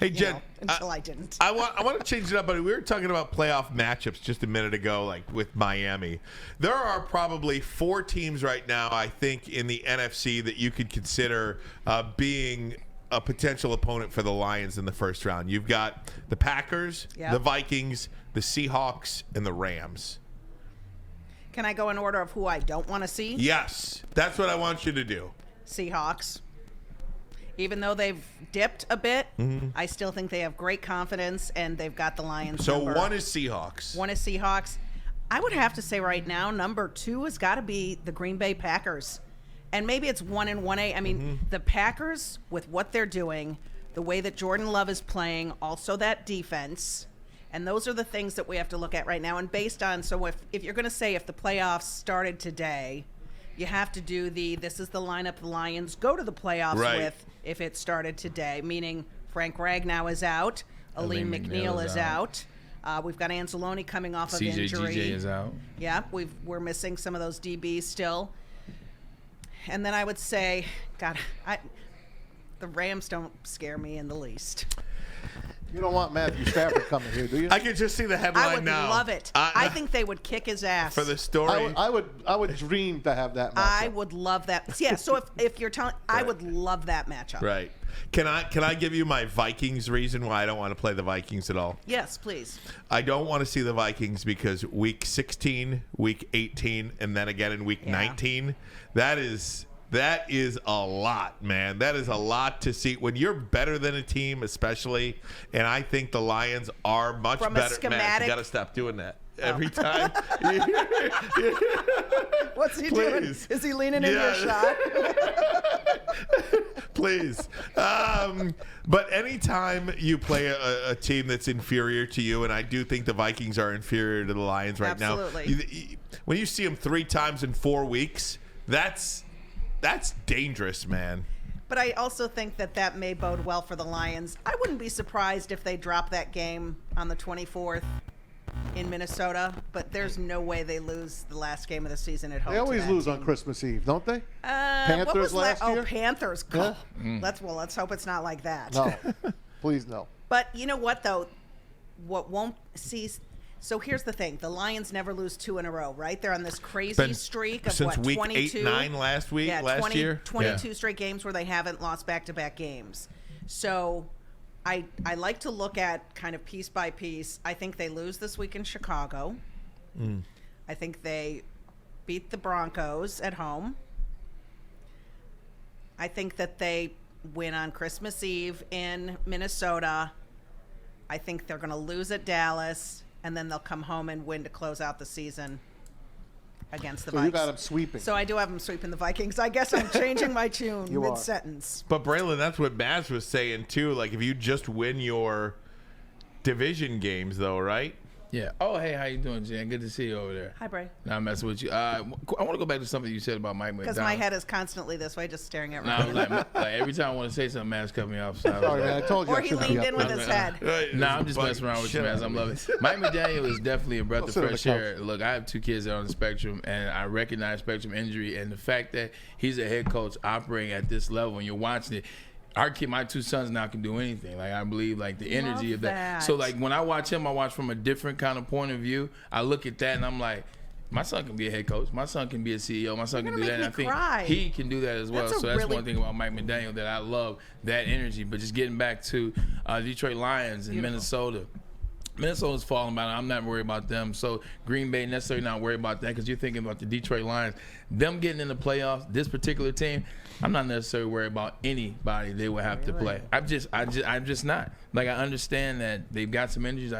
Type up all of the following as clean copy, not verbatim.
Hey, Jen, until I didn't. I want to change it up, but we were talking about playoff matchups just a minute ago, like with Miami. There are probably 4 teams right now, I think, in the NFC that you could consider being a potential opponent for the Lions in the first round. You've got the Packers, the Vikings, the Seahawks, and the Rams. Can I go in order of who I don't want to see? Yes, that's what I want you to do. Seahawks. Even though they've dipped a bit, I still think they have great confidence, and they've got the Lions number. One is Seahawks. One is Seahawks. I would have to say right now, number 2 has got to be the Green Bay Packers. And maybe it's 1 and 1A. I mean, the Packers, with what they're doing, the way that Jordan Love is playing, also that defense, and those are the things that we have to look at right now. And based on, so if you're going to say if the playoffs started today, you have to do this is the lineup the Lions go to the playoffs with if it started today, meaning Frank Ragnow is out, Aleem McNeil is out. We've got Anzalone coming off of injury. CJ is out. Yeah, we're missing some of those DBs still. And then I would say, God, the Rams don't scare me in the least. You don't want Matthew Stafford coming here, do you? I can just see the headline now. I would love it. I think they would kick his ass. For the story. I would dream to have that matchup. I would love that. Yeah, so if you're telling, I would love that matchup. Right. Can I give you my Vikings reason why I don't want to play the Vikings at all? Yes, please. I don't want to see the Vikings because week 16, week 18, and then again in week 19, that is a lot, man. That is a lot to see when you're better than a team, especially. And I think the Lions are much From better. A schematic, man, you got to stop doing that every time. What's he doing? Is he leaning in your shot? Please. But anytime you play a team that's inferior to you, and I do think the Vikings are inferior to the Lions right now. When you see them 3 times in 4 weeks, that's dangerous, man. But I also think that may bode well for the Lions. I wouldn't be surprised if they drop that game on the 24th in Minnesota, but there's no way they lose the last game of the season at home. They always lose on Christmas Eve, don't they? Panthers last year? Oh, Panthers. Yeah. Let's hope it's not like that. No, please no. But you know what, though? What won't see... So here's the thing. The Lions never lose 2 in a row, right? They're on this crazy streak of, since week 22? 8-9 last year? 22 straight games where they haven't lost back-to-back games. So I like to look at kind of piece by piece. I think they lose this week in Chicago. I think they beat the Broncos at home. I think that they win on Christmas Eve in Minnesota. I think they're going to lose at Dallas. And then they'll come home and win to close out the season against the Vikings. So you got them sweeping. So I do have them sweeping the Vikings. I guess I'm changing my tune mid-sentence. But, Braylon, that's what Maz was saying, too. Like, if you just win your division games, though, right? Yeah. Oh, hey, how you doing, Jen? Good to see you over there. Hi, Bray. Nah, I'm messing with you. I want to go back to something you said about Mike McDonald. Because my head is constantly this way, just staring at me. Like every time I want to say something, Maz cut me off. So sorry, man. I told you. Or he leaned in with his head. Nah, I'm just messing around with you, Maz. I'm loving it. Mike McDaniel is definitely a breath of fresh air. Look, I have 2 kids that are on the spectrum, and I recognize spectrum injury. And the fact that he's a head coach operating at this level, and you're watching it, my 2 sons now can do anything. Like, I believe, like, the energy of that. So, like, when I watch him, I watch from a different kind of point of view. I look at that and I'm like, my son can be a head coach. My son can be a CEO. My son can do that. And I think he can do that as well. So that's one thing about Mike McDaniel that I love, that energy. But just getting back to Detroit Lions and Minnesota. Minnesota's falling behind. I'm not worried about them. So Green Bay necessarily not worried about that because you're thinking about the Detroit Lions. Them getting in the playoffs, this particular team, I'm not necessarily worried about anybody they will have to play. I'm just not. Like, I understand that they've got some injuries. I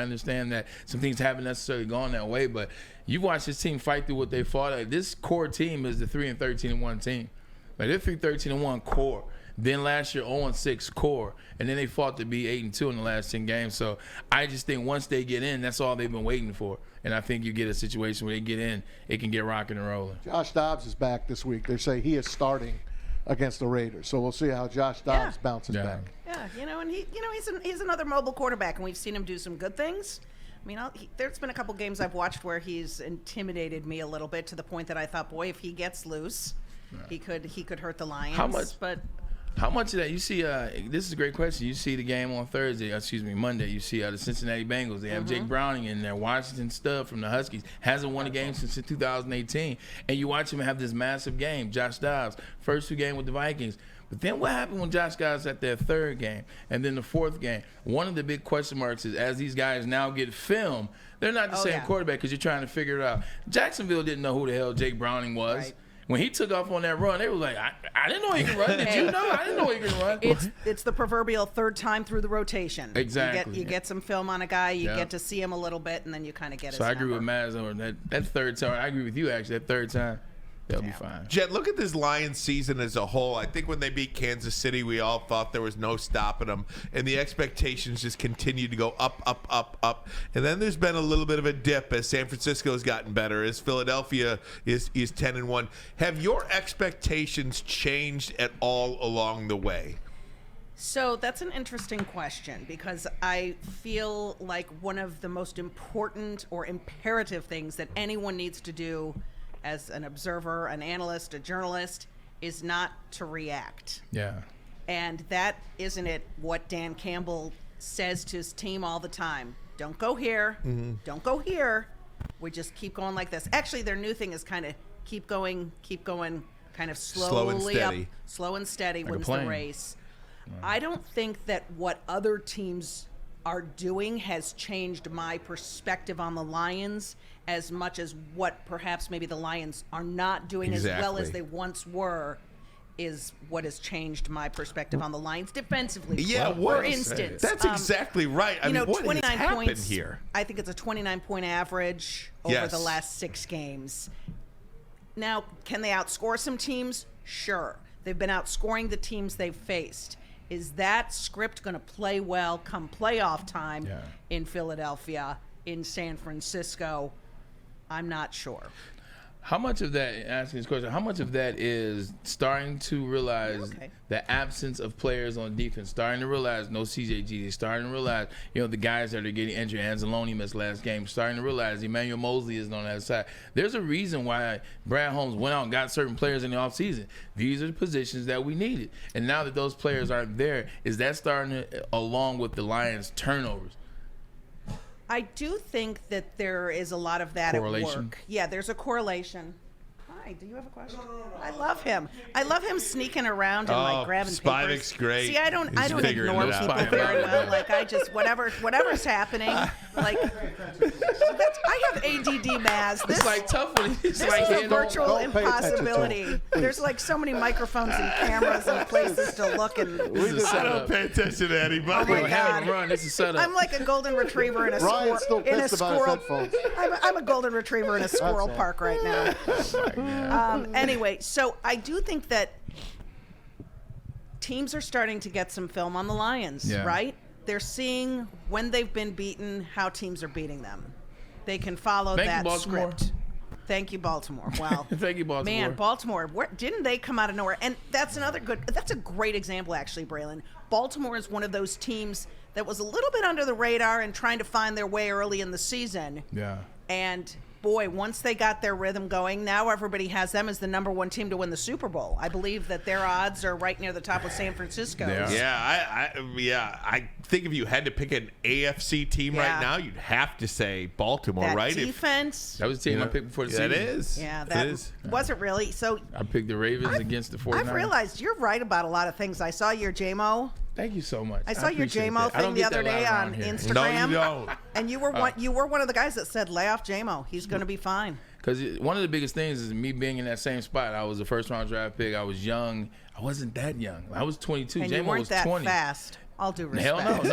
understand that some things haven't necessarily gone that way. But you watch this team fight through what they fought. Like, this core team is the 3-13-1 team. Like, they're 3-13-1 core. Then last year 0-6 core, and then they fought to be 8-2 in the last 10 games. So I just think once they get in, that's all they've been waiting for. And I think you get a situation where they get in, it can get rocking and rolling. Josh Dobbs is back this week. They say he is starting against the Raiders. So we'll see how Josh Dobbs bounces back. Yeah, and he's another mobile quarterback, and we've seen him do some good things. I mean, there's been a couple games I've watched where he's intimidated me a little bit to the point that I thought, boy, if he gets loose, he could hurt the Lions. How much of that you see? This is a great question. You see the game on Monday. You see the Cincinnati Bengals. They have Jake Browning in there. Washington Stubb from the Huskies hasn't won a game since 2018, and you watch him have this massive game. Josh Dobbs, first 2 games with the Vikings. But then what happened when Josh got at their 3rd game and then the 4th game? One of the big question marks is as these guys now get film, they're not the same quarterback because you're trying to figure it out. Jacksonville didn't know who the hell Jake Browning was. Right. When he took off on that run, they were like, I didn't know he could run. Did you know? I didn't know he could run. It's the proverbial 3rd time through the rotation. Exactly. You get some film on a guy, you get to see him a little bit, and then you kind of get his So I agree number. with Maz on that 3rd time. I agree with you, actually. That 3rd time, they'll be fine. Jet, look at this Lions season as a whole. I think when they beat Kansas City, we all thought there was no stopping them, and the expectations just continued to go up, up, up, up. And then there's been a little bit of a dip as San Francisco's gotten better, as Philadelphia is 10-1. Have your expectations changed at all along the way? So that's an interesting question because I feel like one of the most important or imperative things that anyone needs to do as an observer, an analyst, a journalist, is not to react. Yeah. And that, isn't it, what Dan Campbell says to his team all the time? Don't go here. Don't go here. We just keep going like this. Actually, their new thing is kind of keep going, kind of slowly up. Slow and steady wins the race. I don't think that what other teams are doing has changed my perspective on the Lions as much as what perhaps maybe the Lions are not doing as well as they once were is what has changed my perspective on the Lions defensively. Yeah, for instance. That's exactly right. I mean, what 29 has happened points, here? I think it's a 29-point average over the last 6 games. Now, can they outscore some teams? Sure. They've been outscoring the teams they've faced. Is that script going to play well come playoff time in Philadelphia, in San Francisco? I'm not sure. How much of that, asking this question, how much of that is starting to realize the absence of players on defense, starting to realize no CJG, starting to realize, the guys that are getting injured, Anzalone missed last game, starting to realize Emmanuel Mosley isn't on that side. There's a reason why Brad Holmes went out and got certain players in the offseason. These are the positions that we needed. And now that those players aren't there, is that starting to, along with the Lions' turnovers? I do think that there is a lot of that at work. Yeah, there's a correlation. Hi, do you have a question? No. I love him. I love him sneaking around and like grabbing Spivak's papers. great. See, I don't ignore people very well. Like I just whatever's happening. Like I have ADD, Maz. It's like tough when this is a virtual impossibility. There's like so many microphones and cameras and places to look and. I don't pay attention to anybody. Oh my God. Run. This is set up. I'm like a golden retriever in a Ryan's still pissed about his headphones. I'm a golden retriever in a squirrel park right now. Anyway, so I do think that teams are starting to get some film on the Lions, right? They're seeing when they've been beaten, how teams are beating them. They can follow that script. Thank you, Baltimore. Wow. Thank you, Baltimore. Man, Baltimore, didn't they come out of nowhere? And that's a great example, actually, Braylon. Baltimore is one of those teams that was a little bit under the radar and trying to find their way early in the season. Yeah. And boy, once they got their rhythm going, now everybody has them as the number 1 team to win the Super Bowl. I believe that their odds are right near the top of San Francisco. I think if you had to pick an AFC team right now, you'd have to say Baltimore, that right? Defense. That was the team I picked before the season. That is. Yeah, that was it really. So I picked the Ravens against the 49ers. I've realized you're right about a lot of things. I saw your JMO. Thank you so much. I saw your JMO thing the other day on Instagram. No, you don't. And you were one of the guys that said, lay off JMO. He's going to be fine. Because one of the biggest things is me being in that same spot. I was a first-round draft pick. I was young. I wasn't that young. I was 22. And JMO you weren't was that 20. fast. All due respect. Hell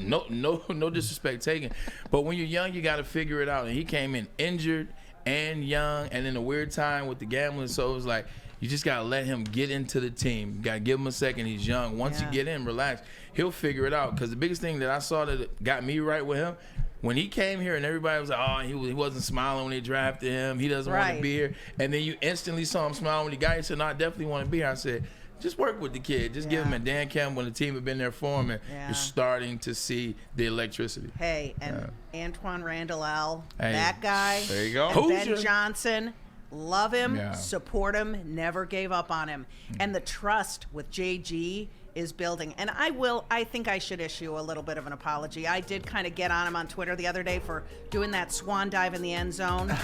no. No disrespect taken. But when you're young, you got to figure it out. And he came in injured and young and in a weird time with the gambling. So it was like, you just got to let him get into the team. You got to give him a second. He's young. Once you get in, relax. He'll figure it out. Because the biggest thing that I saw that got me right with him, when he came here and everybody was like, oh, he wasn't smiling when they drafted him. He doesn't want to be here. And then you instantly saw him smile when he got here. He said, no, I definitely want to be here. I said, just work with the kid. Just give him a Dan Campbell and the team have been there for him. And you're starting to see the electricity. Hey, and Antoine Randall, that guy. There you go. And Ben Johnson. love him, Yeah. support him, never gave up on him. And the trust with JG is building. And I think I should issue a little bit of an apology. I did kind of get on him on Twitter the other day for doing that swan dive in the end zone.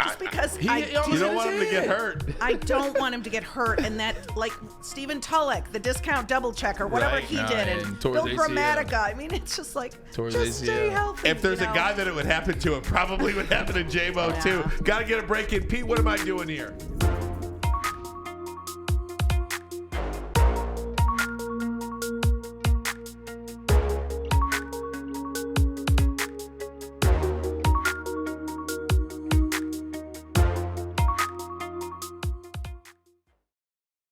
Just because He I almost You don't hit want him his to get head. hurt. I don't want him to get hurt, and that, like Stephen Tulloch, the discount double checker, whatever Right. he No, did, and and tore Bill his ACL. Grammatica. I mean, it's just like, Tore his just stay ACL. healthy. If there's you a know? guy that it would happen to, it probably would happen to J-Mo too. Yeah. Got to get a break in. Pete, what am I doing here?